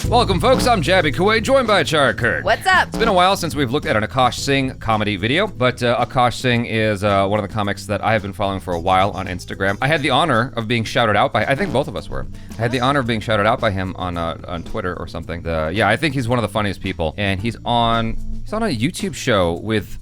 Welcome, folks. I'm Jaby Koay, joined by ACHARA KIRK. What's up? It's been a while since we've looked at an AKAASH Singh comedy video, but AKAASH Singh is one of the comics that I have been following for a while on Instagram. I had the honor of being shouted out by, I think both of us were. I had the honor of being shouted out by him on Twitter or something. Yeah, I think he's one of the funniest people, and he's on a YouTube show with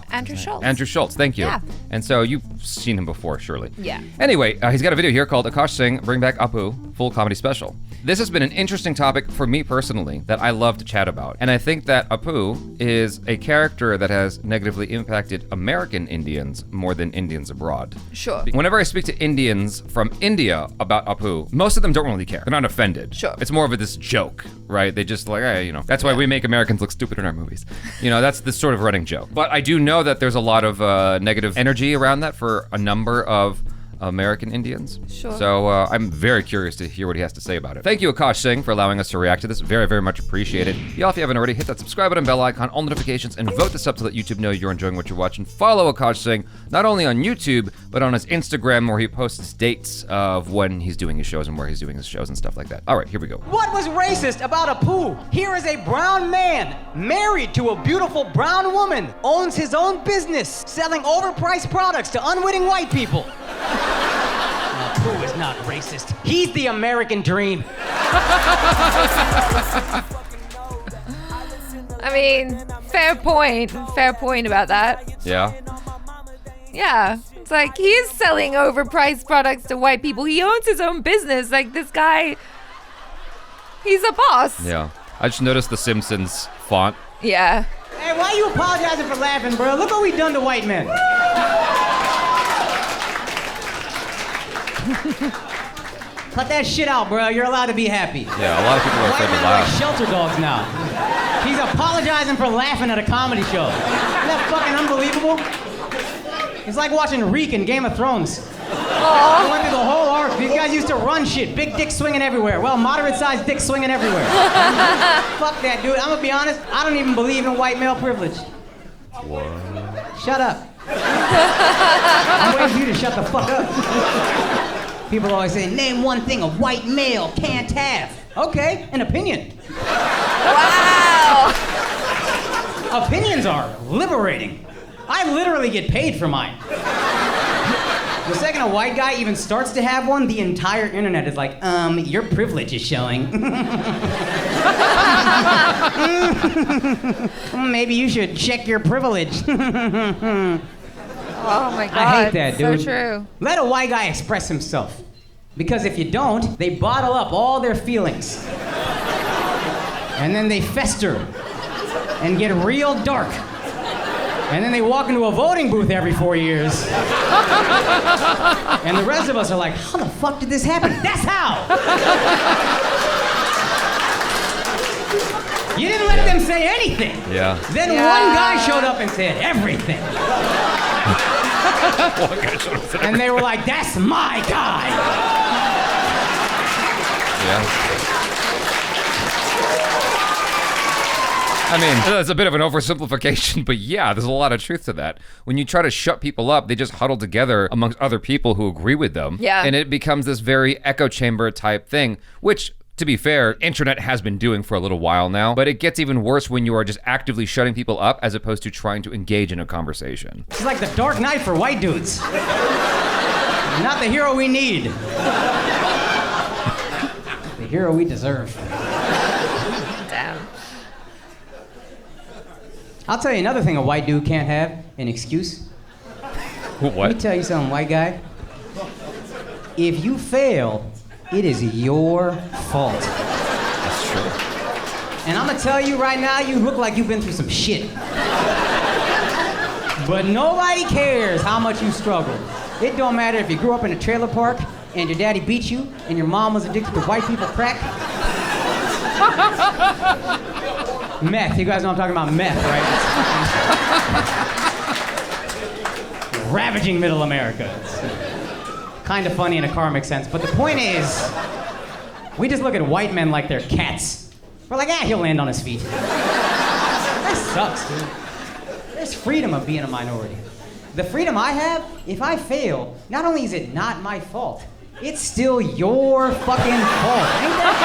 Andrew Schultz. Andrew Schultz, thank you. Yeah. And so you've seen him before, surely. Yeah. Anyway, he's got a video here called AKAASH Singh Bring Back Apu, full comedy special. This has been an interesting topic for me personally that I love to chat about. And I think that Apu is a character that has negatively impacted American Indians more than Indians abroad. Sure. Whenever I speak to Indians from India about Apu, most of them don't really care. They're not offended. Sure. It's more of this joke, right? They just like, hey, that's why we make Americans look stupid in our movies. That's the sort of running joke. But I do know that there's a lot of negative energy around that for a number of American Indians. Sure. So I'm very curious to hear what he has to say about it. Thank you, AKAASH Singh, for allowing us to react to this. Very, very much appreciated. Y'all, if you haven't already, hit that subscribe button, bell icon, all notifications, and vote this up to let YouTube know you're enjoying what you're watching. Follow AKAASH Singh, not only on YouTube, but on his Instagram, where he posts dates of when he's doing his shows and where he's doing his shows and stuff like that. All right, here we go. What was racist about Apu? Here is a brown man, married to a beautiful brown woman, owns his own business, selling overpriced products to unwitting white people. Apu is not racist. He's the American dream. I mean, fair point. Fair point about that. Yeah? Yeah. It's like he's selling overpriced products to white people. He owns his own business. Like this guy, he's a boss. Yeah. I just noticed the Simpsons font. Yeah. Hey, why are you apologizing for laughing, bro? Look what we done to white men. Cut that shit out, bro. You're allowed to be happy. Yeah, a lot of people are afraid to White men laugh. are shelter dogs now. He's apologizing for laughing at a comedy show. Isn't that fucking unbelievable? It's like watching Reek in Game of Thrones. I went through the whole arc. These guys used to run shit. Big dick swinging everywhere. Well, moderate-sized dick swinging everywhere. Fuck that, dude. I'm gonna be honest. I don't even believe in white male privilege. What? Shut up. I'm waiting for you to shut the fuck up. People always say, name one thing a white male can't have. Okay, an opinion. Wow. Opinions are liberating. I literally get paid for mine. The second a white guy even starts to have one, the entire internet is like, your privilege is showing. Maybe you should check your privilege. Oh my God. I hate that, dude. So true. Let a white guy express himself. Because if you don't, they bottle up all their feelings. And then they fester and get real dark. And then they walk into a voting booth every 4 years. And the rest of us are like, how the fuck did this happen? That's how! You didn't let them say anything. Yeah. Then one guy showed up and said everything. One guy showed up and said And they were like, that's my guy. Yeah. I mean, that's a bit of an oversimplification, but yeah, there's a lot of truth to that. When you try to shut people up, they just huddle together amongst other people who agree with them. Yeah. And it becomes this very echo chamber type thing, which, to be fair, internet has been doing for a little while now, but it gets even worse when you are just actively shutting people up as opposed to trying to engage in a conversation. It's like the Dark Knight for white dudes. Not the hero we need. The hero we deserve. Damn. I'll tell you another thing a white dude can't have, an excuse. Let me What? tell you something, white guy. If you fail, it is your fault. That's true. And I'm gonna tell you right now, you look like you've been through some shit. But nobody cares how much you struggled. It don't matter if you grew up in a trailer park and your daddy beat you and your mom was addicted to white people crack. Meth, you guys know I'm talking about meth, right? Ravaging middle America. It's kind of funny in a karmic sense, but the point is, we just look at white men like they're cats. We're like, he'll land on his feet. That sucks, dude. There's freedom of being a minority. The freedom I have, if I fail, not only is it not my fault, it's still your fucking fault. Ain't that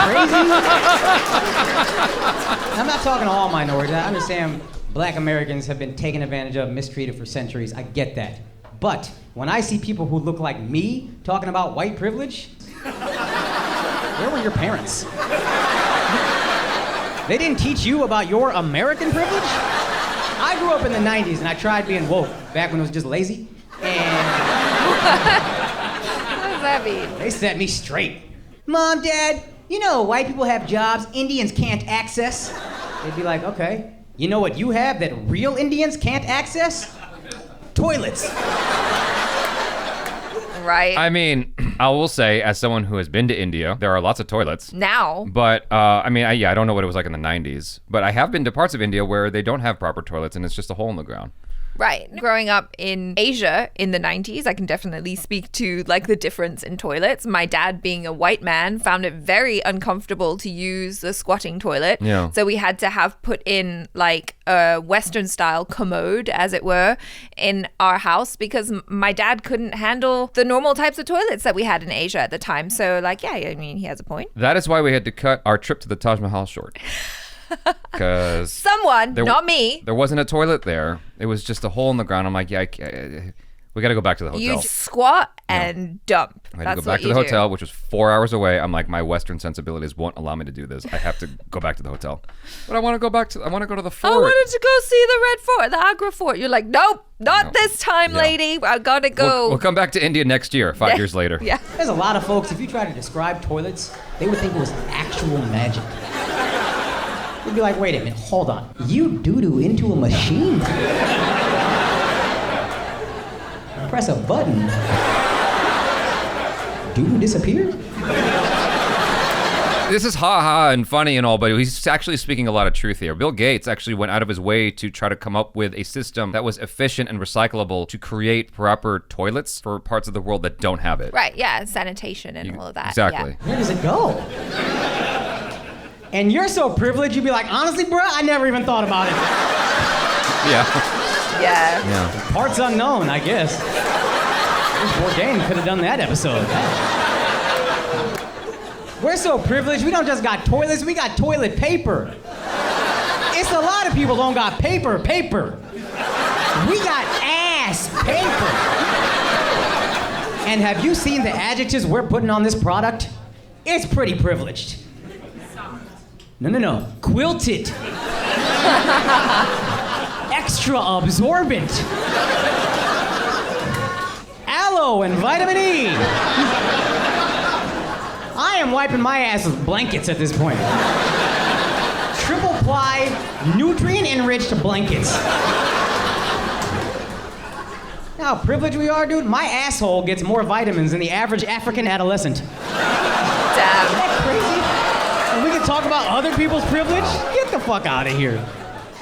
crazy? I'm not talking to all minorities. I understand black Americans have been taken advantage of, mistreated for centuries. I get that. But when I see people who look like me talking about white privilege, where were your parents? They didn't teach you about your American privilege? I grew up in the 90s and I tried being woke back when it was just lazy. And What does that mean? they set me straight. Mom, Dad, you know white people have jobs Indians can't access. They'd be like, okay. You know what you have that real Indians can't access? Toilets. Right. I mean, I will say, as someone who has been to India, there are lots of toilets. Now. But, I mean, I don't know what it was like in the 90s, but I have been to parts of India where they don't have proper toilets and it's just a hole in the ground. Right. Growing up in Asia in the 90s, I can definitely speak to like the difference in toilets. My dad, being a white man, found it very uncomfortable to use the squatting toilet. Yeah. So we had to have put in like a Western style commode, as it were, in our house because my dad couldn't handle the normal types of toilets that we had in Asia at the time. So like, yeah, I mean, he has a point. That is why we had to cut our trip to the Taj Mahal short. Because Someone, not me. there wasn't a toilet there. It was just a hole in the ground. I'm like, yeah, we got to go back to the hotel. You squat and dump. I had That's to go back what to you the do. hotel, which was 4 hours away. I'm like, my Western sensibilities won't allow me to do this. I have to go back to the hotel. But I want to go back to. I want to go to the fort. I wanted to go see the Red Fort, the Agra Fort. You're like, nope, not No. this time, Yeah. lady. I gotta go. We'll come back to India next year, 5 years later. Yeah. There's a lot of folks, if you try to describe toilets, they would think it was actual magic. They'd be like, wait a minute, hold on. You doo-doo into a machine? Press a button. Doo-doo disappears? This is ha-ha and funny and all, but he's actually speaking a lot of truth here. Bill Gates actually went out of his way to try to come up with a system that was efficient and recyclable to create proper toilets for parts of the world that don't have it. Right, yeah, sanitation and all of that. Exactly. Where does it go? And you're so privileged, you'd be like, honestly, bro, I never even thought about it. Yeah. Yeah. Yeah. Parts unknown, I guess. Wish Bourdain could have done that episode. We're so privileged, we don't just got toilets, we got toilet paper. It's a lot of people don't got paper. We got ass paper. And have you seen the adjectives we're putting on this product? It's pretty privileged. No. Quilted. Extra absorbent. Aloe and vitamin E. I am wiping my ass with blankets at this point. Triple ply, nutrient-enriched blankets. Now how privileged we are, dude? My asshole gets more vitamins than the average African adolescent. Isn't Damn. that crazy? And we can talk about other people's privilege? Get the fuck out of here.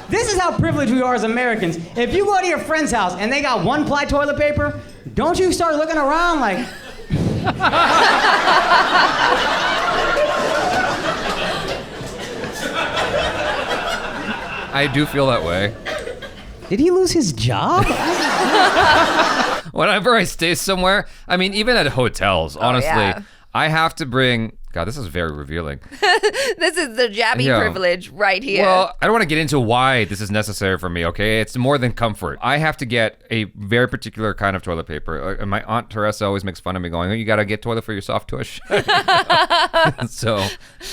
This is how privileged we are as Americans. If you go to your friend's house and they got one-ply toilet paper, don't you start looking around like... I do feel that way. Did he lose his job? Whenever I stay somewhere, I mean, even at hotels, honestly, yeah. I have to bring... God, this is very revealing. This is the Jaby Yeah. privilege right here. Well, I don't want to get into why this is necessary for me, okay? It's more than comfort. I have to get a very particular kind of toilet paper. And my Aunt Teresa always makes fun of me going, oh, you got to get toilet for your soft tush. So,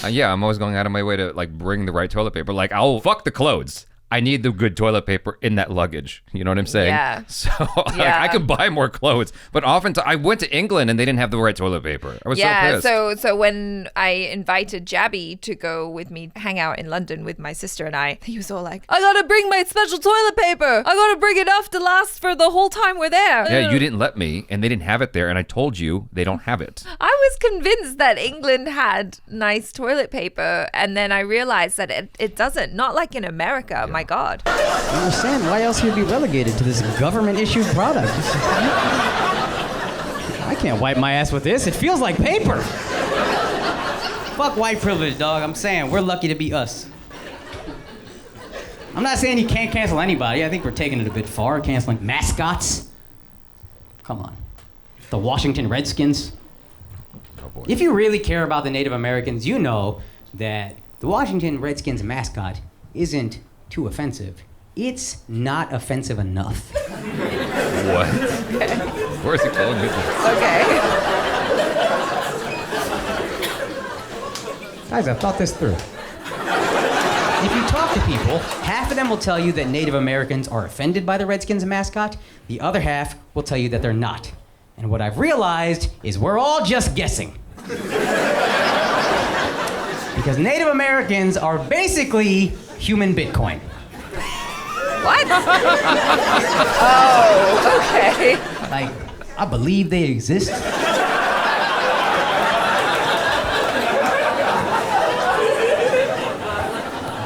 yeah, I'm always going out of my way to, like, bring the right toilet paper. Like, I'll fuck the clothes. I need the good toilet paper in that luggage. You know what I'm saying? Yeah. So like, Yeah. I could buy more clothes, but oftentimes I went to England and they didn't have the right toilet paper. I was yeah, so pissed. so when I invited Jaby to go with me hang out in London with my sister and I, he was all like, I gotta bring my special toilet paper. I gotta bring enough to last for the whole time we're there. Yeah, you didn't let me, and they didn't have it there, and I told you they don't have it. I was convinced that England had nice toilet paper, and then I realized that it doesn't. Not like in America, my God. I understand why else you'd be relegated to this government-issued product. I can't wipe my ass with this. It feels like paper. Fuck white privilege, dog. I'm saying we're lucky to be us. I'm not saying you can't cancel anybody. I think we're taking it a bit far, canceling mascots. Come on. The Washington Redskins. Koay. If you really care about the Native Americans, you know that the Washington Redskins mascot isn't too offensive. It's not offensive enough. What? Where is he going with this? Okay. Guys, I've thought this through. If you talk to people, half of them will tell you that Native Americans are offended by the Redskins mascot. The other half will tell you that they're not. And what I've realized is we're all just guessing. Because Native Americans are basically human Bitcoin. What? Oh, okay. Like, I believe they exist.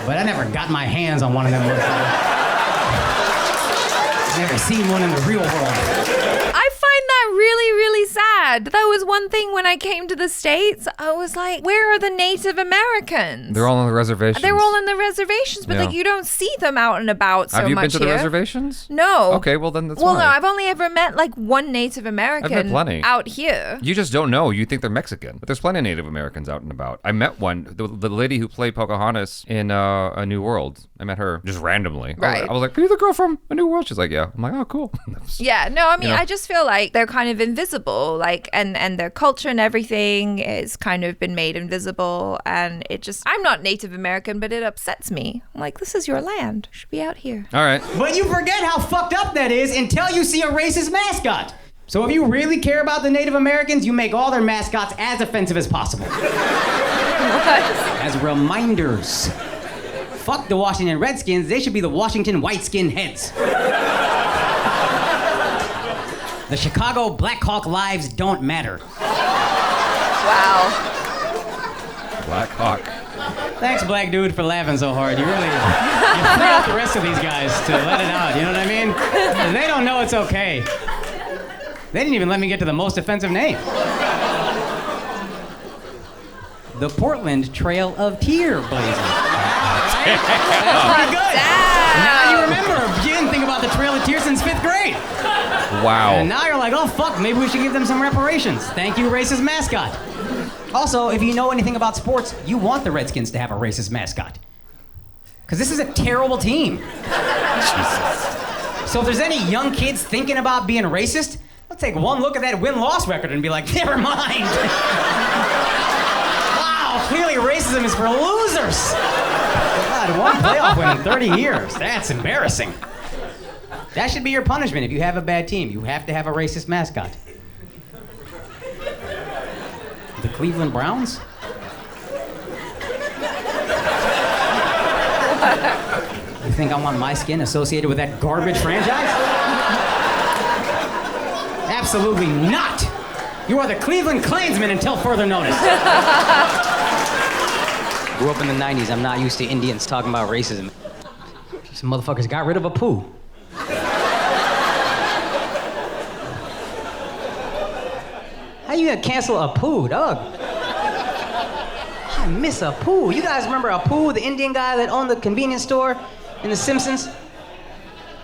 But I never got my hands on one of them. Never seen one in the real world. I find that really, really sad. That was one thing when I came to the States. I was like, where are the Native Americans? They're all on the reservations. They're all in the reservations, but Yeah. like you don't see them out and about so much Have you been to the here. reservations? No. Okay, well then that's Well, why. no, I've only ever met like one Native American plenty. out here. You just don't know. You think they're Mexican. But there's plenty of Native Americans out and about. I met one, the lady who played Pocahontas in A New World. I met her just randomly. Right. I was like, are you the girl from A New World? She's like, yeah. I'm like, oh, cool. Yeah, no, I mean, You know? I just feel like they're kind of invisible, like, and their culture and everything is kind of been made invisible, and it just, I'm not Native American, but it upsets me. I'm like, this is your land. You should be out here. All right. But you forget how fucked up that is until you see a racist mascot. So if you really care about the Native Americans, you make all their mascots as offensive as possible. As reminders. Fuck the Washington Redskins, they should be the Washington White Skin Heads. The Chicago Blackhawk lives don't matter. Wow. Black Hawk. Thanks, black dude, for laughing so hard. You free up the rest of these guys to let it out, you know what I mean? They don't know it's okay. They didn't even let me get to the most offensive name. The Portland Trail of Tear Blazers. That's pretty good. Now you remember, you didn't think about the Trail of Tears since 5th grade. Wow. And now you're like, oh fuck, maybe we should give them some reparations. Thank you, racist mascot. Also, if you know anything about sports, you want the Redskins to have a racist mascot. Because this is a terrible team. Jesus. So if there's any young kids thinking about being racist, they'll take one look at that win-loss record and be like, never mind. Wow, clearly racism is for losers. God, one playoff win in 30 years. That's embarrassing. That should be your punishment if you have a bad team. You have to have a racist mascot. The Cleveland Browns? You think I want my skin associated with that garbage franchise? Absolutely not! You are the Cleveland Klansmen until further notice. Grew up in the 90s. I'm not used to Indians talking about racism. These motherfuckers got rid of a poo. How you gonna cancel a poo, dog? I miss a poo. You guys remember a poo, the Indian guy that owned the convenience store in The Simpsons?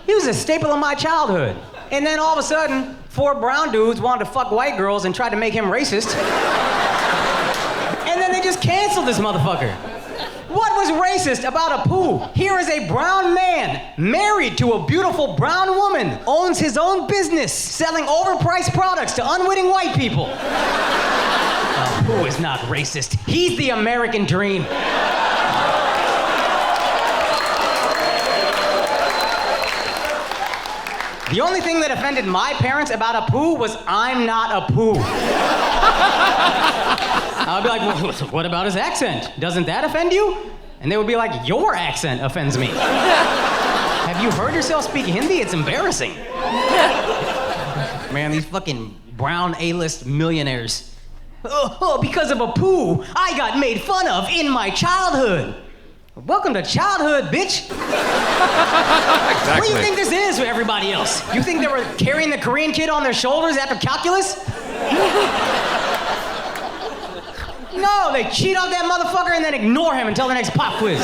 He was a staple of my childhood. And then all of a sudden, 4 brown dudes wanted to fuck white girls and tried to make him racist. And then they just canceled this motherfucker. What was racist about a poo? Here is a brown man, married to a beautiful brown woman, owns his own business, selling overpriced products to unwitting white people. A poo is not racist. He's the American dream. The only thing that offended my parents about a poo was I'm not a poo. I would be like, well, what about his accent? Doesn't that offend you? And they would be like, your accent offends me. Have you heard yourself speak Hindi? It's embarrassing. Man, these fucking brown A-list millionaires. Oh, because of a poo, I got made fun of in my childhood. Welcome to childhood, bitch. Exactly. What do you think this is for everybody else? You think they were carrying the Korean kid on their shoulders after calculus? No, they cheat on that motherfucker and then ignore him until the next pop quiz.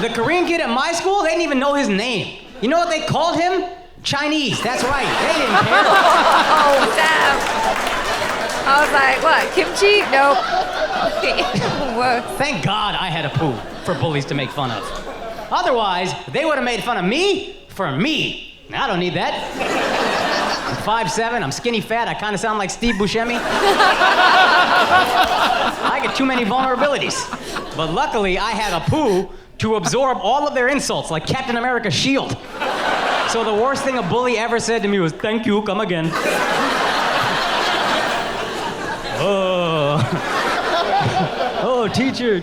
The Korean kid at my school, they didn't even know his name. You know what they called him? Chinese, that's right. They didn't care. Oh, damn. I was like, what, kimchi? Nope. Worse. Thank God I had a poo for bullies to make fun of. Otherwise, they would have made fun of me for me. I don't need that. I'm 5'7", I'm skinny fat, I kind of sound like Steve Buscemi. I get too many vulnerabilities. But luckily, I had a poo to absorb all of their insults, like Captain America's shield. So the worst thing a bully ever said to me was, "Thank you, come again." Oh, teacher.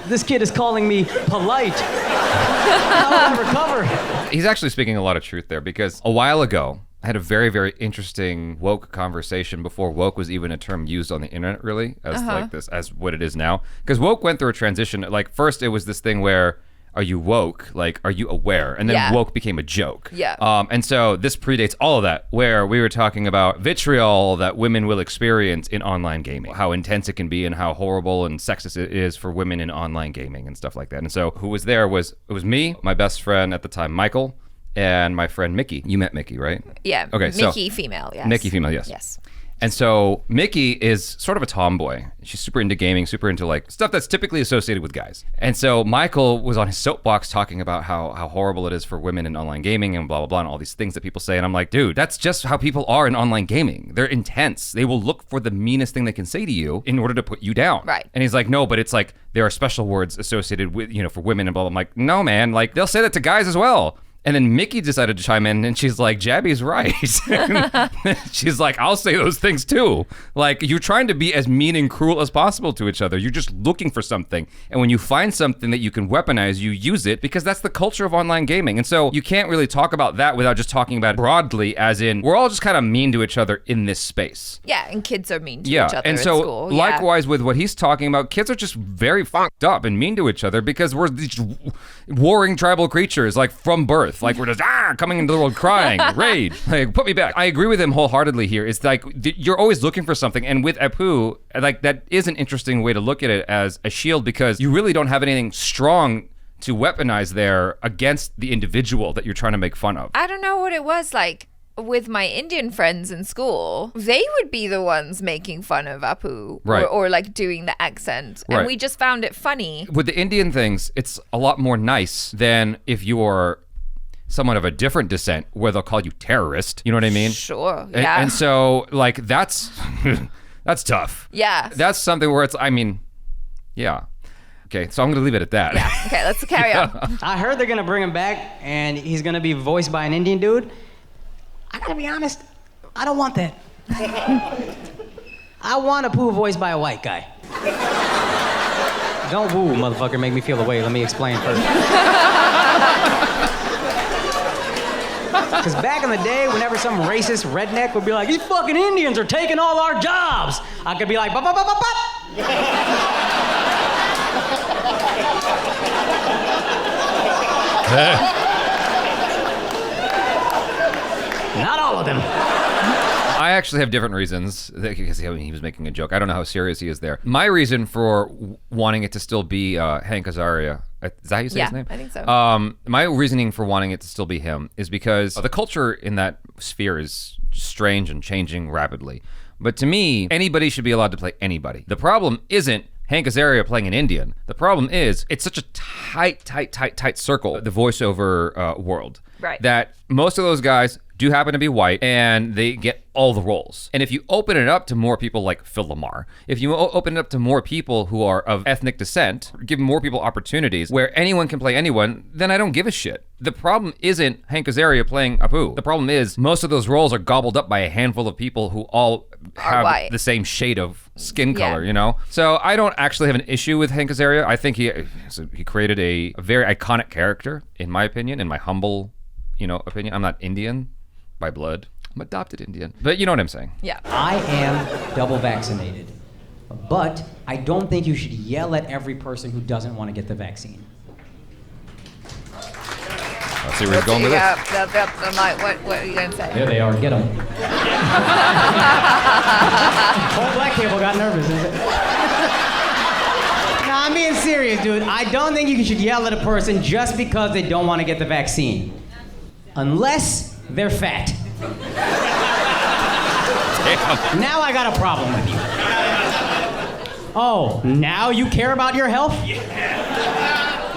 This kid is calling me polite. How will I recover? He's actually speaking a lot of truth there, because a while ago, I had a very, very interesting woke conversation before woke was even a term used on the internet, really, as like this, as what it is now. Because woke went through a transition. Like, first it was this thing where, are you woke? Like, are you aware? And then woke became a joke. Yeah. And so this predates all of that, where we were talking about vitriol that women will experience in online gaming, how intense it can be and how horrible and sexist it is for women in online gaming and stuff like that. And so who was there was me, my best friend at the time, Michael, and my friend Mickey. You met Mickey, right? Yeah. Okay. Mickey female. Yes. Mickey female. Yes. Yes. And so Mickey is sort of a tomboy. She's super into gaming, super into like stuff that's typically associated with guys. And so Michael was on his soapbox talking about how horrible it is for women in online gaming and blah, blah, blah, and all these things that people say. And I'm like, dude, that's just how people are in online gaming. They're intense. They will look for the meanest thing they can say to you in order to put you down. Right. And he's like, no, but it's like there are special words associated with, for women and blah, blah. I'm like, no, man, like they'll say that to guys as well. And then Mickey decided to chime in, and she's like, Jaby's right. She's like, I'll say those things too. Like, you're trying to be as mean and cruel as possible to each other. You're just looking for something. And when you find something that you can weaponize, you use it, because that's the culture of online gaming. And so you can't really talk about that without just talking about it broadly, as in, we're all just kind of mean to each other in this space. Yeah, and kids are mean to each other and so at school. likewise with what he's talking about, kids are just very fucked up and mean to each other because we're these warring tribal creatures, like from birth. Like we're just coming into the world crying, rage, like put me back. I agree with him wholeheartedly here. It's like you're always looking for something, and with Apu, like that is an interesting way to look at it as a shield, because you really don't have anything strong to weaponize there against the individual that you're trying to make fun of. I don't know what it was like. With my Indian friends in school, they would be the ones making fun of Apu, right, or like doing the accent. And right, we just found it funny. With the Indian things, it's a lot more nice than if you're someone of a different descent where they'll call you terrorist. You know what I mean? Sure, yeah. And so, like, that's tough. Yeah. That's something where it's, yeah. Okay, so I'm gonna leave it at that. Yeah, okay, let's carry on. I heard they're gonna bring him back, and he's gonna be voiced by an Indian dude. I gotta be honest, I don't want that. I want a poo voiced by a white guy. Don't woo, motherfucker, make me feel away. Let me explain first. Because back in the day, whenever some racist redneck would be like, these fucking Indians are taking all our jobs, I could be like, bop, bop, bop, bop, bop. Not all of them. I actually have different reasons, because he was making a joke. I don't know how serious he is there. My reason for wanting it to still be Hank Azaria, is that how you say his name? I think so. My reasoning for wanting it to still be him is because the culture in that sphere is strange and changing rapidly. But to me, anybody should be allowed to play anybody. The problem isn't Hank Azaria playing an Indian. The problem is it's such a tight circle, the voiceover world, right, that most of those guys do happen to be white, and they get all the roles. And if you open it up to more people like Phil Lamar, if you open it up to more people who are of ethnic descent, give more people opportunities where anyone can play anyone, then I don't give a shit. The problem isn't Hank Azaria playing Apu. The problem is most of those roles are gobbled up by a handful of people who all have the same shade of skin color, you know? So I don't actually have an issue with Hank Azaria. I think he created a very iconic character, in my opinion, in my humble, opinion. I'm not Indian by blood. I'm adopted Indian. But you know what I'm saying. Yeah. I am double vaccinated, but I don't think you should yell at every person who doesn't want to get the vaccine. Let's see where he's going with this. I'm like, what are you going to say? There they are, get them. Whole black people got nervous, is it? No, I'm being serious, dude. I don't think you should yell at a person just because they don't want to get the vaccine. Unless they're fat. Damn. Now I got a problem with you. Oh, now you care about your health?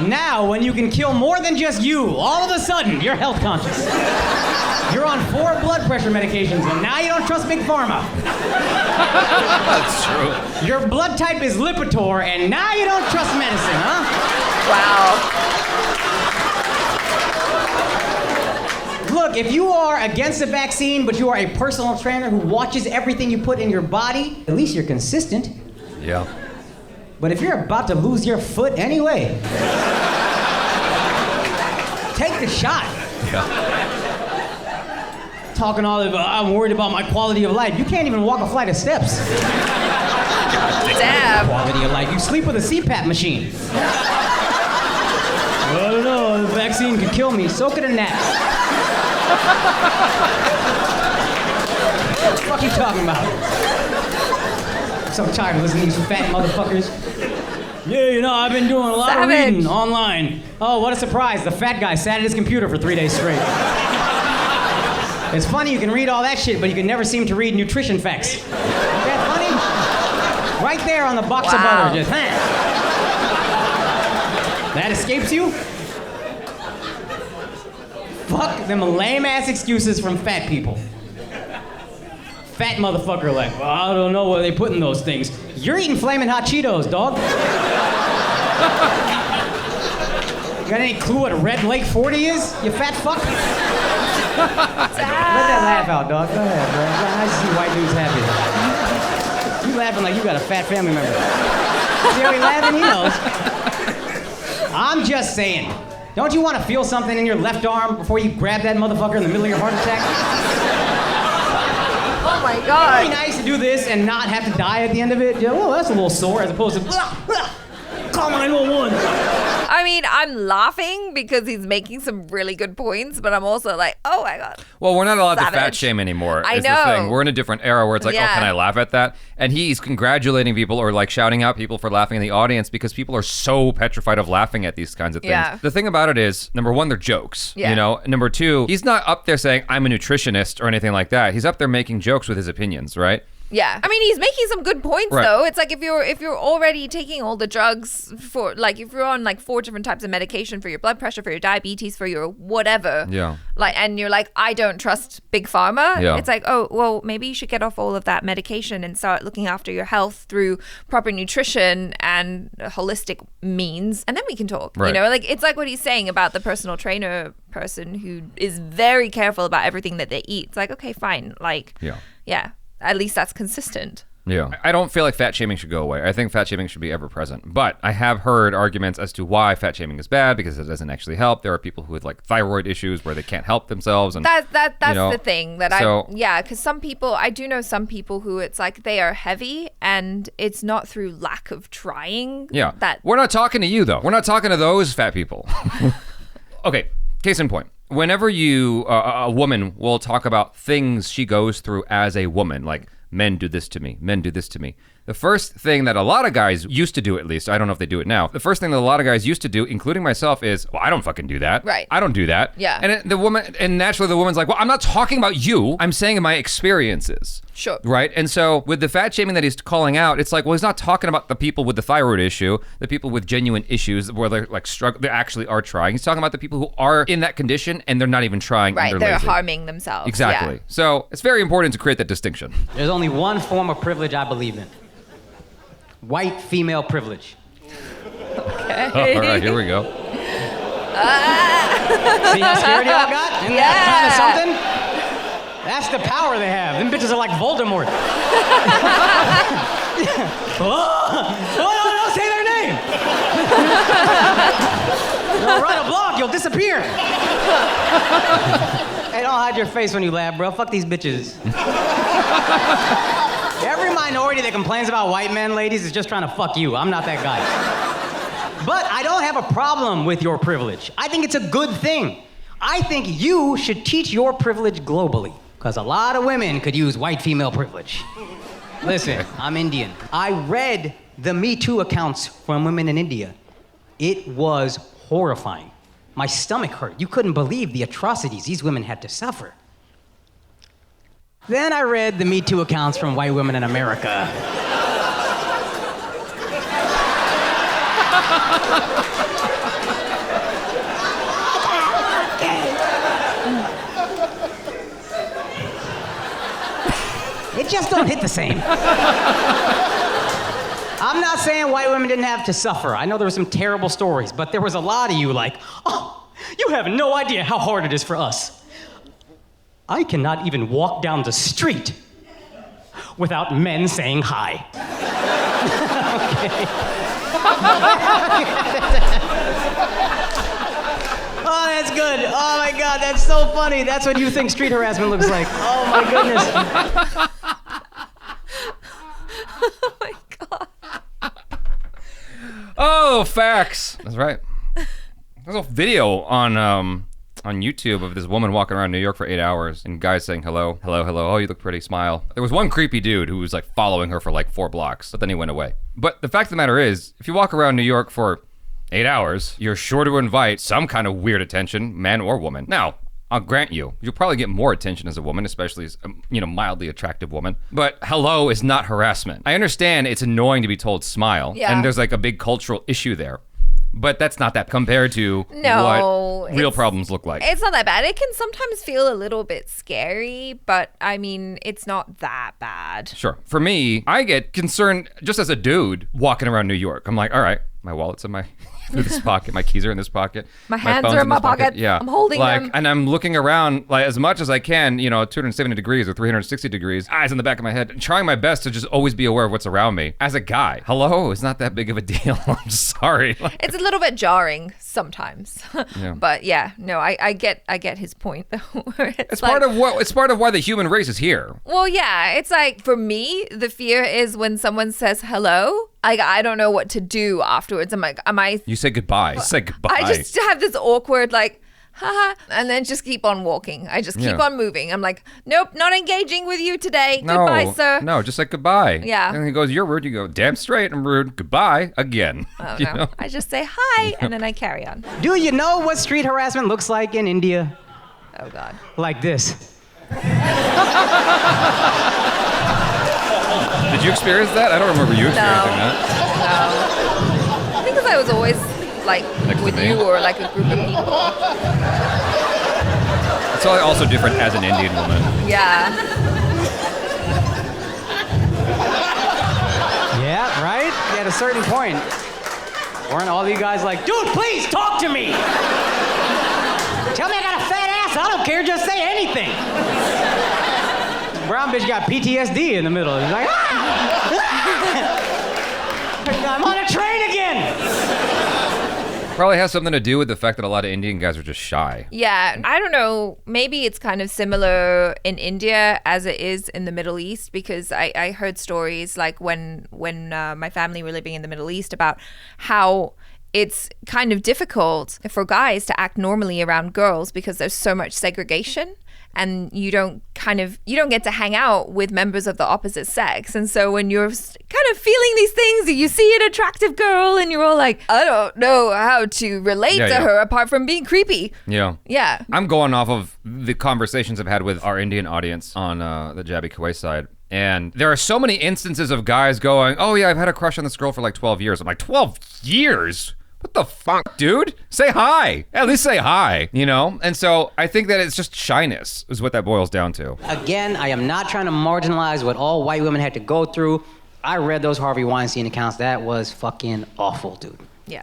Now, when you can kill more than just you, all of a sudden, you're health conscious. You're on 4 blood pressure medications, and now you don't trust Big Pharma. That's true. Your blood type is Lipitor, and now you don't trust medicine, huh? Wow. Look, if you are against the vaccine, but you are a personal trainer who watches everything you put in your body, at least you're consistent. Yeah. But if you're about to lose your foot anyway, take the shot. Yeah. Talking all about, I'm worried about my quality of life. You can't even walk a flight of steps. Damn. Quality of life. You sleep with a CPAP machine. I don't know, the vaccine could kill me. So could a gnat. What the fuck are you talking about? I'm so tired of listening to these fat motherfuckers. Yeah, you know, I've been doing a lot of reading online. Oh, what a surprise. The fat guy sat at his computer for 3 days straight. It's funny, you can read all that shit, but you can never seem to read nutrition facts. Isn't that funny? Right there on the box of butter, just, That escapes you? Fuck them lame-ass excuses from fat people. Fat motherfucker like, well, I don't know what they put in those things. You're eating Flamin' Hot Cheetos, dog. Got any clue what a Red Lake 40 is, you fat fuck? Let that laugh out, dog. Go ahead, bro. It's nice to see white dudes happy. You laughing like you got a fat family member. See how he laughing? He knows. I'm just saying. Don't you want to feel something in your left arm before you grab that motherfucker in the middle of your heart attack? Oh my God. It'd be nice to do this and not have to die at the end of it. Yeah, well, that's a little sore as opposed to, call 911. I mean, I'm laughing because he's making some really good points, but I'm also like, oh my God. Well, we're not allowed to fat Savage. shame anymore. I is know. The thing. We're in a different era where it's like, Yeah. oh, can I laugh at that? And he's congratulating people or like shouting out people for laughing in the audience because people are so petrified of laughing at these kinds of things. Yeah. The thing about it is, number one, they're jokes. Yeah. You know. Number two, he's not up there saying I'm a nutritionist or anything like that. He's up there making jokes with his opinions, right? Yeah. I mean, he's making some good points, Right. though. It's like if you're already taking all the drugs for, like, if you're on, like, 4 different types of medication for your blood pressure, for your diabetes, for your whatever. Yeah. Like, and you're like, I don't trust Big Pharma. Yeah. It's like, oh, well, maybe you should get off all of that medication and start looking after your health through proper nutrition and holistic means. And then we can talk. Right. You know, like, it's like what he's saying about the personal trainer person who is very careful about everything that they eat. It's like, okay, fine. Like, yeah. At least that's consistent. Yeah. I don't feel like fat shaming should go away. I think fat shaming should be ever present. But I have heard arguments as to why fat shaming is bad because it doesn't actually help. There are people who with like thyroid issues where they can't help themselves. And That's you know, the thing that because some people, I do know some people who it's like they are heavy and it's not through lack of trying. Yeah. That We're not talking to you though. We're not talking to those fat people. Okay. Case in point. Whenever a woman will talk about things she goes through as a woman, like men do this to me, men do this to me. The first thing that a lot of guys used to do, at least, I don't know if they do it now. The first thing that a lot of guys used to do, including myself, is, well, I don't fucking do that. Right. I don't do that. Yeah. And naturally the woman's like, well, I'm not talking about you. I'm saying my experiences. Sure. Right. And so with the fat shaming that he's calling out, it's like, well, he's not talking about the people with the thyroid issue, the people with genuine issues where they're like they actually are trying. He's talking about the people who are in that condition and they're not even trying. right, and they're lazy. harming themselves. Exactly. Yeah. So it's very important to create that distinction. There's only one form of privilege I believe in. White female privilege. Okay. All right, here we go. See how scared y'all got? Isn't that kind of something? That's the power they have. Them bitches are like Voldemort. Don't say their name. You'll write a blog, you'll disappear. Hey, don't hide your face when you laugh, bro. Fuck these bitches. Every minority that complains about white men, ladies, is just trying to fuck you. I'm not that guy. But I don't have a problem with your privilege. I think it's a good thing. I think you should teach your privilege globally, because a lot of women could use white female privilege. Listen, I'm Indian. I read the Me Too accounts from women in India. It was horrifying. My stomach hurt. You couldn't believe the atrocities these women had to suffer. Then I read the Me Too accounts from white women in America. It just don't hit the same. I'm not saying white women didn't have to suffer. I know there were some terrible stories, but there was a lot of you like, oh, you have no idea how hard it is for us. I cannot even walk down the street without men saying hi. Okay. Oh, that's good. Oh my God, that's so funny. That's what you think street harassment looks like. Oh my goodness. Oh my God. Oh, facts. That's right. There's a video on YouTube of this woman walking around New York for 8 hours and guys saying hello, hello, hello. Oh, you look pretty, smile. There was one creepy dude who was like following her for like 4 blocks, but then he went away. But the fact of the matter is, if you walk around New York for 8 hours, you're sure to invite some kind of weird attention, man or woman. Now, I'll grant you'll probably get more attention as a woman, especially as a, mildly attractive woman. But hello is not harassment. I understand it's annoying to be told smile, and there's like a big cultural issue there. But that's not that compared to what real problems look like. It's not that bad. It can sometimes feel a little bit scary, but I mean, it's not that bad. Sure. For me, I get concerned just as a dude walking around New York. I'm like, all right, my wallet's in this pocket, my keys are in this pocket. My hands are in my pocket. Yeah. I'm holding them. And I'm looking around like as much as I can, 270 degrees or 360 degrees, eyes in the back of my head, and trying my best to just always be aware of what's around me. As a guy, hello is not that big of a deal. I'm sorry. It's a little bit jarring sometimes. Yeah. But yeah, no, I get his point though. It's part of why the human race is here. Well, yeah, it's like for me, the fear is when someone says hello, I don't know what to do afterwards. I'm like, You say goodbye. Say goodbye. I just have this awkward like, haha, and then just keep on walking. I just keep on moving. I'm like, nope, not engaging with you today. No, goodbye, sir. No, just say goodbye. Yeah. And he goes, you're rude. You go, damn straight, I'm rude. Goodbye again. Oh, no. I just say hi, and then I carry on. Do you know what street harassment looks like in India? Oh, God. Like this. Did you experience that? I don't remember you experiencing that. No. I think because I was always like Next with to me. you or like a group of people. It's also different as an Indian woman. Yeah. Yeah, right? At a certain point. Weren't all you guys like, dude, please talk to me! Tell me I got a fat ass, I don't care, just say anything! Brown bitch got PTSD in the middle. He's like, I'm on a train again! Probably has something to do with the fact that a lot of Indian guys are just shy. Yeah, I don't know. Maybe it's kind of similar in India as it is in the Middle East, because I heard stories like when my family were living in the Middle East about how it's kind of difficult for guys to act normally around girls because there's so much segregation. And you don't get to hang out with members of the opposite sex. And so when you're kind of feeling these things, you see an attractive girl and you're all like, I don't know how to relate to her apart from being creepy. Yeah. Yeah. I'm going off of the conversations I've had with our Indian audience on the Jaby Koay side. And there are so many instances of guys going, oh yeah, I've had a crush on this girl for like 12 years. I'm like, 12 years? What the fuck, dude? Say hi. At least say hi, And so I think that it's just shyness is what that boils down to. Again, I am not trying to marginalize what all white women had to go through. I read those Harvey Weinstein accounts. That was fucking awful, dude. Yeah.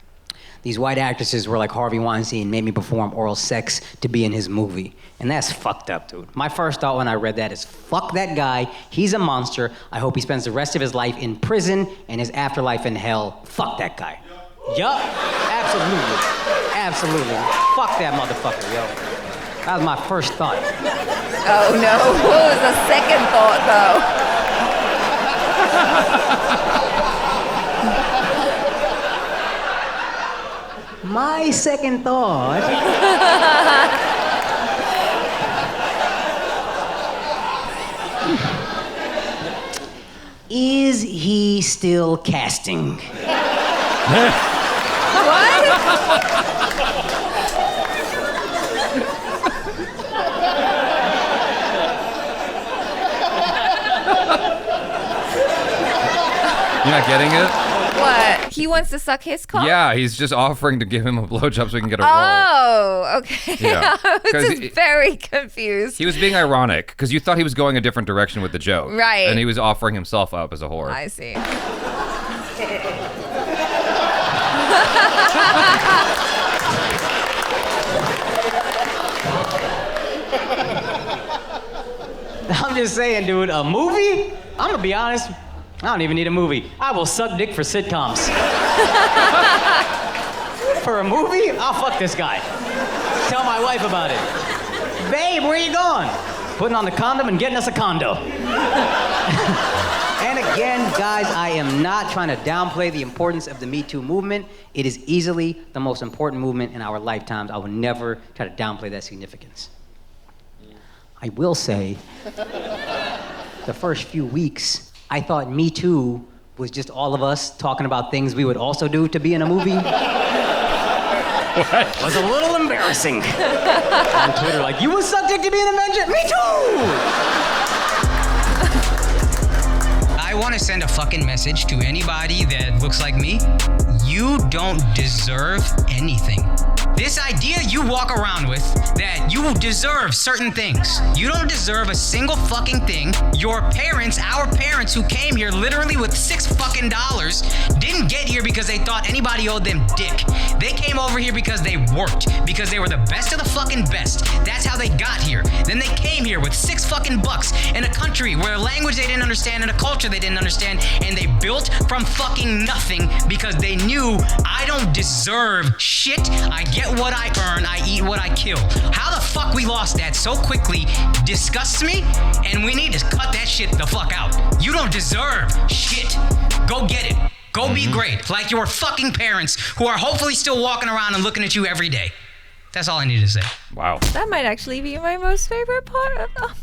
These white actresses were like Harvey Weinstein, made me perform oral sex to be in his movie. And that's fucked up, dude. My first thought when I read that is, fuck that guy. He's a monster. I hope he spends the rest of his life in prison and his afterlife in hell. Fuck that guy. Yup, absolutely. Absolutely. Fuck that motherfucker, yo. That was my first thought. Oh no, what was the second thought though? My second thought... Is he still casting? What? You're not getting it? What? He wants to suck his cock? Yeah, he's just offering to give him a blowjob so he can get a roll. Oh, okay. Yeah. I was 'Cause just very confused. He was being ironic because you thought he was going a different direction with the joke. Right. And he was offering himself up as a whore. I see. I'm just saying, dude, a movie? I'm gonna be honest, I don't even need a movie. I will suck dick for sitcoms. For a movie? I'll fuck this guy. Tell my wife about it. Babe, where you going? Putting on the condom and getting us a condo. And again, guys, I am not trying to downplay the importance of the Me Too movement. It is easily the most important movement in our lifetimes. I will never try to downplay that significance. I will say, the first few weeks, I thought Me Too was just all of us talking about things we would also do to be in a movie. What? It was a little embarrassing. On Twitter, like, you would suck dick to be an Avenger? Me too! I want to send a fucking message to anybody that looks like me. You don't deserve anything. This idea you walk around with that you deserve certain things. You don't deserve a single fucking thing. Your parents, our parents who came here literally with $6 fucking didn't get here because they thought anybody owed them dick. They came over here because they worked, because they were the best of the fucking best. That's how they got here. Then they came here with $6 fucking in a country where a language they didn't understand and a culture they didn't understand, and they built from fucking nothing because they knew I don't deserve shit. I get what I earn, I eat what I kill. How the fuck we lost that so quickly disgusts me, and we need to cut that shit the fuck out. You don't deserve shit. Go get it. Go be great, like your fucking parents who are hopefully still walking around and looking at you every day. That's all I need to say. Wow. That might actually be my most favorite part of the...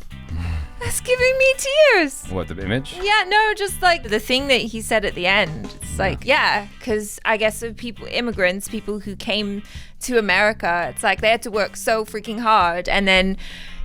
That's giving me tears. What, the image? Yeah, no, just like the thing that he said at the end. It's like, yeah, because I guess of people, immigrants, people who came to America, it's like they had to work so freaking hard. And then,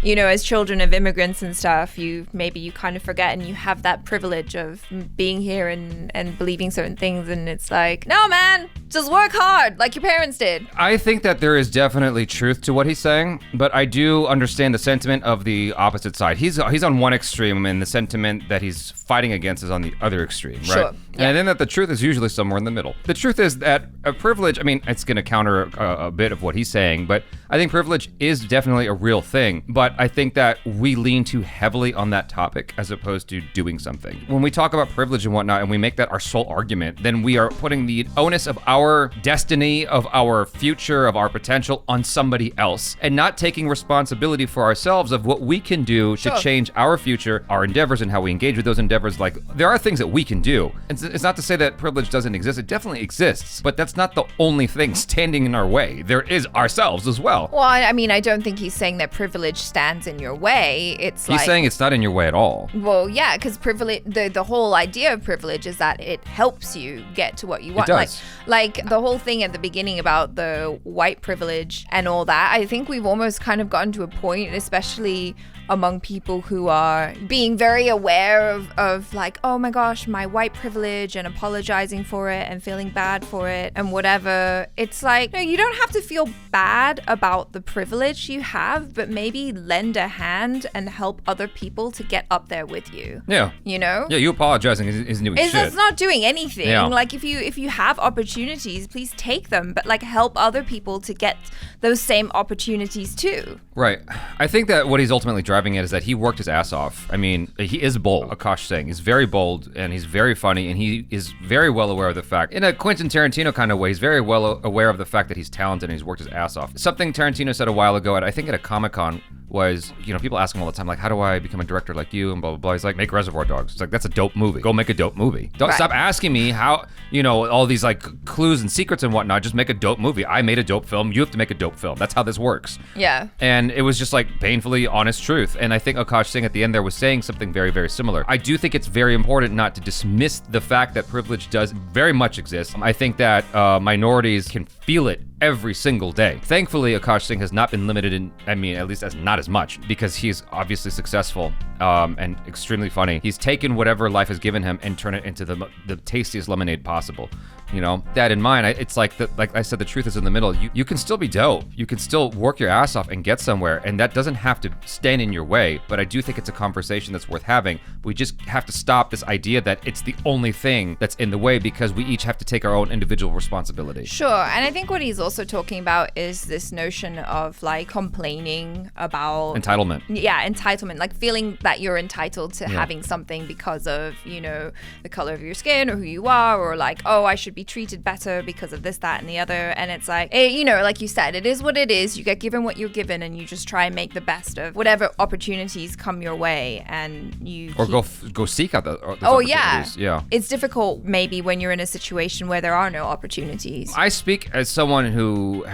you know, as children of immigrants and stuff, you kind of forget, and you have that privilege of being here and believing certain things. And it's like, no, man, just work hard like your parents did. I think that there is definitely truth to what he's saying, but I do understand the sentiment of the opposite side. He's on one extreme, and the sentiment that he's fighting against is on the other extreme, right? Sure. And I think that the truth is usually somewhere in the middle. The truth is that a privilege, I mean, it's going to counter a bit of what he's saying, but I think privilege is definitely a real thing. But I think that we lean too heavily on that topic as opposed to doing something. When we talk about privilege and whatnot, and we make that our sole argument, then we are putting the onus of our destiny, of our future, of our potential on somebody else, and not taking responsibility for ourselves of what we can do to change our future, our endeavors, and how we engage with those endeavors. Like, there are things that we can do. It's not to say that privilege doesn't exist. It definitely exists, but that's not the only thing standing in our way. There is ourselves as well. Well, I mean, I don't think he's saying that privilege stands in your way. He's saying it's not in your way at all. Well, yeah, because privilege, the whole idea of privilege is that it helps you get to what you want. It does. Like the whole thing at the beginning about the white privilege and all that, I think we've almost kind of gotten to a point, especially among people who are being very aware of like, oh my gosh, my white privilege, and apologizing for it and feeling bad for it and whatever. It's like, no, you don't have to feel bad about the privilege you have, but maybe lend a hand and help other people to get up there with you. Yeah. You know? Yeah, you apologizing isn't doing shit. It's not doing anything. Yeah. Like if you have opportunities, please take them, but like help other people to get those same opportunities too. Right. I think that what he's ultimately driving at is that he worked his ass off. I mean, he is bold, AKAASH Singh. He's very bold, and he's very funny, and he is very well aware of the fact, in a Quentin Tarantino kind of way, he's very well aware of the fact that he's talented and he's worked his ass off. Something Tarantino said a while ago, I think at a Comic-Con, was, you know, people ask him all the time, like, how do I become a director like you, and blah, blah, blah. He's like, make Reservoir Dogs. It's like, that's a dope movie. Go make a dope movie. Don't stop asking me how, you know, all these like clues and secrets and whatnot. Just make a dope movie. I made a dope film. You have to make a dope film. That's how this works. Yeah. And it was just like painfully honest truth. And I think AKAASH Singh at the end there was saying something very, very similar. I do think it's very important not to dismiss the fact that privilege does very much exist. I think that minorities can feel it every single day. Thankfully, AKAASH Singh has not been limited in, I mean, at least not as much, because he's obviously successful and extremely funny. He's taken whatever life has given him and turned it into the tastiest lemonade possible. You know, that in mind, it's like I said, the truth is in the middle. You can still be dope. You can still work your ass off and get somewhere, and that doesn't have to stand in your way. But I do think it's a conversation that's worth having. We just have to stop this idea that it's the only thing that's in the way, because we each have to take our own individual responsibility. Sure, and I think what he's also talking about is this notion of like complaining about Entitlement. Yeah, entitlement, like feeling that you're entitled to having something because of, you know, the color of your skin or who you are, or like, oh, I should be treated better because of this, that, and the other. And it's like, you know, like you said, it is what it is. You get given what you're given, and you just try and make the best of whatever opportunities come your way, and you go seek out those opportunities. Yeah. It's difficult maybe when you're in a situation where there are no opportunities. I speak as someone who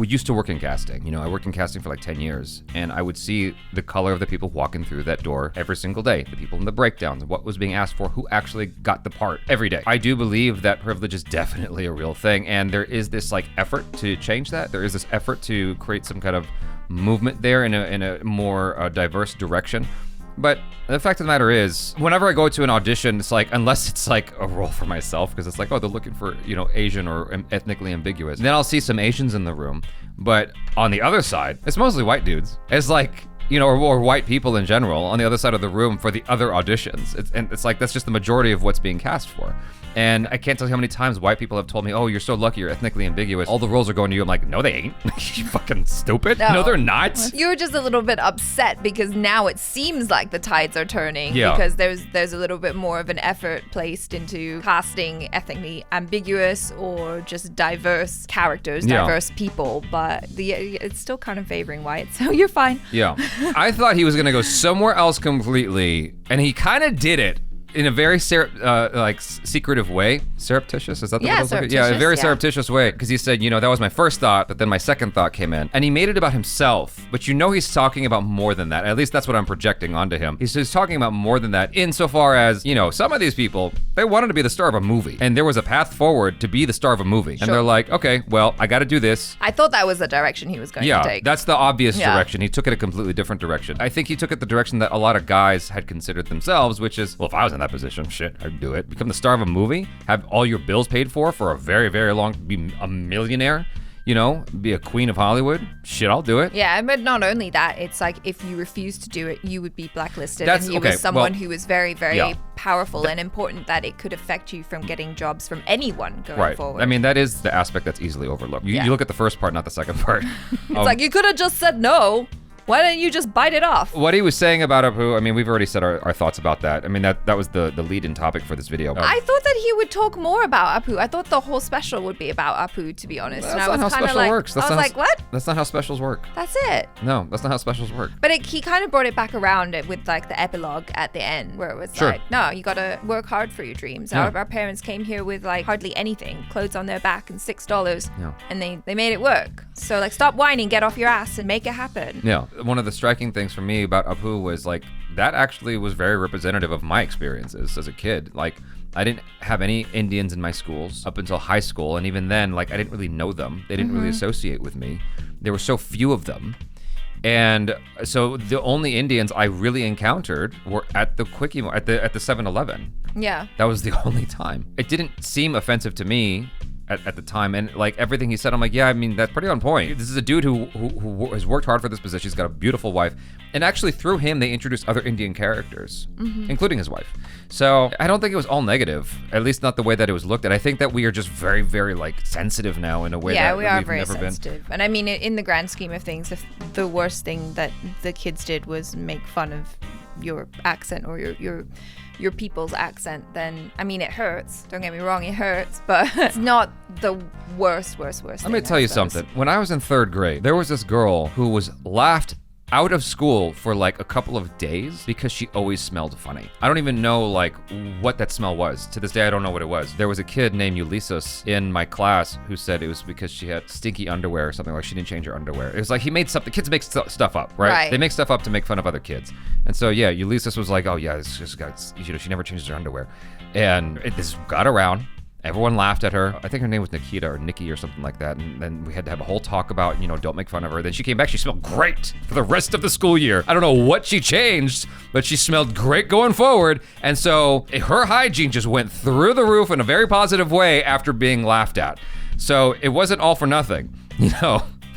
used to work in casting. You know, I worked in casting for like 10 years, and I would see the color of the people walking through that door every single day, the people in the breakdowns, what was being asked for, who actually got the part every day. I do believe that privilege is definitely a real thing, and there is this like effort to change that. There is this effort to create some kind of movement there in a more diverse direction. But the fact of the matter is, whenever I go to an audition, it's like, unless it's like a role for myself, because it's like, oh, they're looking for, you know, Asian or ethnically ambiguous, then I'll see some Asians in the room. But on the other side, it's mostly white dudes. It's like, you know, or white people in general on the other side of the room for the other auditions. It's like, that's just the majority of what's being cast for. And I can't tell you how many times white people have told me, oh, you're so lucky, you're ethnically ambiguous. All the roles are going to you. I'm like, no, they ain't. You fucking stupid. No, they're not. You're just a little bit upset because now it seems like the tides are turning, because there's a little bit more of an effort placed into casting ethnically ambiguous or just diverse characters, diverse people, but it's still kind of favoring white, so you're fine. Yeah. I thought he was gonna go somewhere else completely, and he kind of did it in a very secretive way. Surreptitious, is that the word I was looking? Yeah, a very surreptitious way, because he said, you know, that was my first thought, but then my second thought came in. And he made it about himself, but you know he's talking about more than that. At least that's what I'm projecting onto him. He's talking about more than that, insofar as, you know, some of these people, they wanted to be the star of a movie, and there was a path forward to be the star of a movie. And they're like, okay, well, I gotta do this. I thought that was the direction he was going to take. Yeah, that's the obvious direction. He took it a completely different direction. I think he took it the direction that a lot of guys had considered themselves, which is, well, if I was in that position, shit, I'd do it. Become the star of a movie, have all your bills paid for a very, very long, be a millionaire, you know, be a queen of Hollywood. Shit, I'll do it. Yeah, but not only that, it's like if you refuse to do it, you would be blacklisted. And you were someone who was very, very powerful and important, that it could affect you from getting jobs from anyone going forward. I mean, that is the aspect that's easily overlooked. You look at the first part, not the second part. It's like, you could have just said no. Why don't you just bite it off? What he was saying about Apu, I mean, we've already said our thoughts about that. I mean, that was the lead-in topic for this video. I thought that he would talk more about Apu. I thought the whole special would be about Apu, to be honest. That's not how special works. I was like, what? That's not how specials work. That's it. No, that's not how specials work. But he kind of brought it back around with like the epilogue at the end, where it was like, no, you gotta work hard for your dreams. Yeah. Our parents came here with like hardly anything, clothes on their back and $6, and they made it work. So like, stop whining, get off your ass and make it happen. Yeah, one of the striking things for me about Apu was like, that actually was very representative of my experiences as a kid. Like, I didn't have any Indians in my schools up until high school, and even then, like, I didn't really know them. They didn't really associate with me. There were so few of them. And so the only Indians I really encountered were at the Quickie, at the 7-Eleven. Yeah. That was the only time. It didn't seem offensive to me at the time, and like everything he said, I'm like, yeah, I mean, that's pretty on point. This is a dude who has worked hard for this position. He's got a beautiful wife, and actually through him they introduced other Indian characters, including his wife. So I don't think it was all negative, at least not the way that it was looked at. I think that we are just very, very like sensitive now in a way that we've very never sensitive been. And I mean, in the grand scheme of things, if the worst thing that the kids did was make fun of your accent or your people's accent, then I mean, it hurts. Don't get me wrong, it hurts, but it's not the worst Let me tell you something. When I was in 3rd grade, there was this girl who was laughed out of school for like a couple of days because she always smelled funny. I don't even know like what that smell was. To this day, I don't know what it was. There was a kid named Ulysses in my class who said it was because she had stinky underwear or something, like she didn't change her underwear. It was like he made something. Kids make stuff up, right? They make stuff up to make fun of other kids. And so yeah, Ulysses was like, oh yeah, it's just got, you know, she never changes her underwear. And this got around. Everyone laughed at her. I think her name was Nikita or Nikki or something like that. And then we had to have a whole talk about, don't make fun of her. Then she came back, she smelled great for the rest of the school year. I don't know what she changed, but she smelled great going forward. And so her hygiene just went through the roof in a very positive way after being laughed at. So it wasn't all for nothing,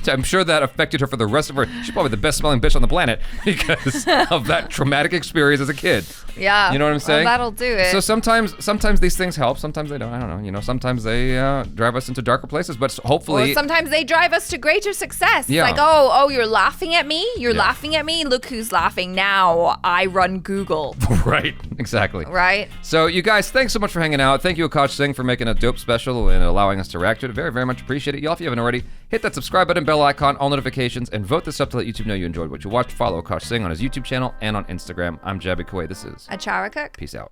I'm sure that affected her for the rest of her. She's probably the best smelling bitch on the planet because of that traumatic experience as a kid. Yeah. You know what I'm saying? Well, that'll do it. So sometimes these things help. Sometimes they don't. I don't know. Sometimes they drive us into darker places, but hopefully. Or sometimes they drive us to greater success. Yeah. It's like, oh, you're laughing at me? You're laughing at me? Look who's laughing now. I run Google. Right. Exactly. Right. So you guys, thanks so much for hanging out. Thank you, AKAASH Singh, for making a dope special and allowing us to react to it. Very, very much appreciate it. Y'all, if you haven't already, hit that subscribe button, bell icon, all notifications, and vote this up to let YouTube know you enjoyed what you watched. Follow AKAASH Singh on his YouTube channel and on Instagram. I'm Jaby Koay. This is ACHARA KIRK. Peace out.